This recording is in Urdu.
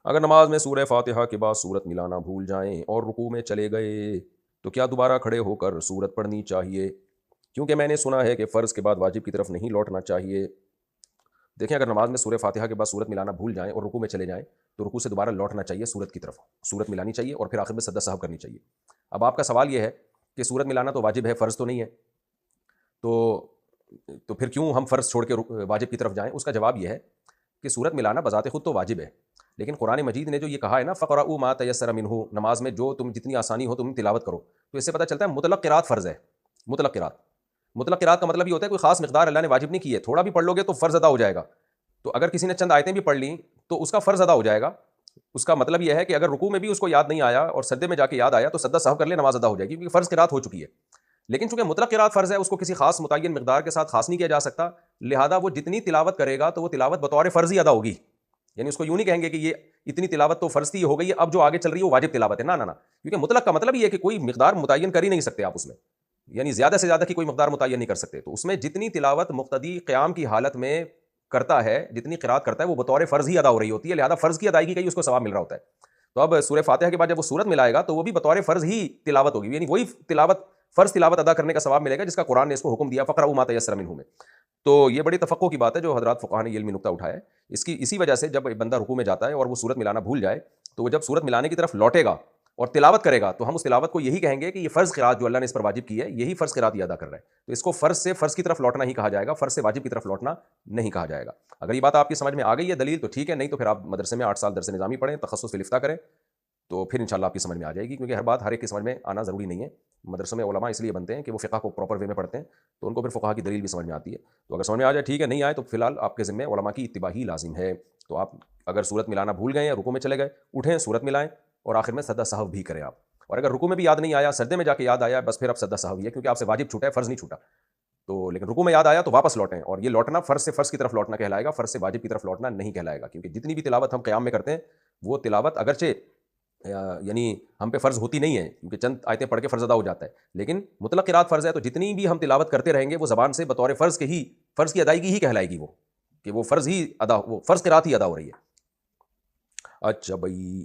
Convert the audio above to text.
اگر نماز میں سورہ فاتحہ کے بعد سورت ملانا بھول جائیں اور رکوع میں چلے گئے تو کیا دوبارہ کھڑے ہو کر سورت پڑھنی چاہیے؟ کیونکہ میں نے سنا ہے کہ فرض کے بعد واجب کی طرف نہیں لوٹنا چاہیے۔ دیکھیں، اگر نماز میں سورہ فاتحہ کے بعد سورت ملانا بھول جائیں اور رکوع میں چلے جائیں تو رکوع سے دوبارہ لوٹنا چاہیے سورت کی طرف، سورت ملانی چاہیے اور پھر آخر میں سجدہ سہو کرنی چاہیے۔ اب آپ کا سوال یہ ہے کہ سورت ملانا تو واجب ہے، فرض تو نہیں ہے، تو پھر کیوں ہم فرض چھوڑ کے واجب کی طرف جائیں؟ اس کا جواب یہ ہے کہ سورت ملانا بذات خود تو واجب ہے، لیکن قرآن مجید نے جو یہ کہا ہے نا فقرؤوا ما تیسر منہ، نماز میں جو تم جتنی آسانی ہو تم تلاوت کرو، تو اس سے پتہ چلتا ہے مطلق قرات فرض ہے۔ مطلق قرات کا مطلب یہ ہوتا ہے کوئی خاص مقدار اللہ نے واجب نہیں کی ہے، تھوڑا بھی پڑھ لو گے تو فرض ادا ہو جائے گا۔ تو اگر کسی نے چند آیتیں بھی پڑھ لیں تو اس کا فرض ادا ہو جائے گا۔ اس کا مطلب یہ ہے کہ اگر رکوع میں بھی اس کو یاد نہیں آیا اور سجدے میں جا کے یاد آیا تو سجدہ سہو کر لے، نماز ادا ہو جائے گی، کیونکہ فرض قرات ہو چکی ہے۔ لیکن چونکہ مطلق قرات فرض ہے، اس کو کسی خاص متعین مقدار کے ساتھ خاص نہیں کیا جا سکتا، لہذا وہ جتنی تلاوت کرے گا تو وہ تلاوت بطور فرض ہی ادا ہوگی۔ یعنی اس کو یوں نہیں کہیں گے کہ یہ اتنی تلاوت تو فرض تھی ہو گئی ہے، اب جو آگے چل رہی ہے وہ واجب تلاوت ہے، نہ، کیونکہ مطلق کا مطلب یہ ہے کہ کوئی مقدار متعین کر ہی نہیں سکتے آپ اس میں، یعنی زیادہ سے زیادہ کی کوئی مقدار متعین نہیں کر سکتے۔ تو اس میں جتنی تلاوت مقتدی قیام کی حالت میں کرتا ہے، جتنی قرات کرتا ہے، وہ بطور فرض ہی ادا ہو رہی ہوتی ہے، لہذا فرض کی ادائیگی کا ہی اس کو ثواب مل رہا ہوتا ہے۔ تو اب سورہ فاتحہ کے بعد جب وہ سورت ملائے گا تو وہ بھی بطور فرض ہی تلاوت ہوگی، یعنی وہی تلاوت فرض تلاوت ادا کرنے کا ثواب ملے گا جس کا قرآن نے اس کو حکم دیا فقرؤوا ما تیسر منہ میں۔ تو یہ بڑی تفقع کی بات ہے جو حضرات فقہاء نے یہ علمی نکتہ اٹھایا ہے۔ اسی وجہ سے جب بندہ رکوع میں جاتا ہے اور وہ سورت ملانا بھول جائے تو وہ جب سورت ملانے کی طرف لوٹے گا اور تلاوت کرے گا تو ہم اس تلاوت کو یہی کہیں گے کہ یہ فرض قرات جو اللہ نے اس پر واجب کی ہے، یہی فرض قرات یہ ادا کر رہا ہے، تو اس کو فرض سے فرض کی طرف لوٹنا ہی کہا جائے گا، فرض سے واجب کی طرف لوٹنا نہیں کہا جائے گا۔ اگر یہ بات آپ کی سمجھ میں آ گئی ہے دلیل تو ٹھیک ہے، نہیں تو پھر آپ مدرسے میں 8 سال درس نظامی پڑھیں، تخصص فی الافتاء کریں، تو پھر انشاءاللہ آپ کی سمجھ میں آ جائے گی، کیونکہ ہر بات ہر ایک کی سمجھ میں آنا ضروری نہیں ہے۔ مدرسوں میں علماء اس لیے بنتے ہیں کہ وہ فقہ کو پراپر وے میں پڑھتے ہیں، تو ان کو پھر فقہ کی دلیل بھی سمجھ میں آتی ہے۔ تو اگر سمجھ میں آ جائے ٹھیک ہے، نہیں آئے تو فی الحال آپ کے ذمہ علماء کی اتباع ہی لازم ہے۔ تو آپ اگر سورت ملانا بھول گئے یا رکوع میں چلے گئے، اٹھیں سورت ملائیں اور آخر میں سجدہ سہو بھی کریں آپ۔ اور اگر رکوع میں بھی یاد نہیں آیا، سجدے میں جا کے یاد آیا، بس پھر اب سجدہ سہو ہی ہے، کیونکہ آپ سے واجب چھوٹا ہے، فرض نہیں چھوٹا۔ تو لیکن رکوع میں یاد آیا تو واپس لوٹیں، اور یہ لوٹنا فرض سے فرض کی طرف لوٹنا کہلائے گا، فرض سے واجب کی طرف لوٹنا نہیں کہلائے گا، کیونکہ جتنی بھی تلاوت ہم قیام میں کرتے ہیں وہ تلاوت اگرچہ یعنی ہم پہ فرض ہوتی نہیں ہے، کیونکہ چند آیتیں پڑھ کے فرض ادا ہو جاتا ہے، لیکن مطلق قرات فرض ہے، تو جتنی بھی ہم تلاوت کرتے رہیں گے وہ زبان سے بطور فرض کے ہی فرض کی ادائیگی ہی کہلائے گی، وہ کہ وہ فرض ہی ادا، وہ فرض قرات ہی ادا ہو رہی ہے۔ اچھا بھائی،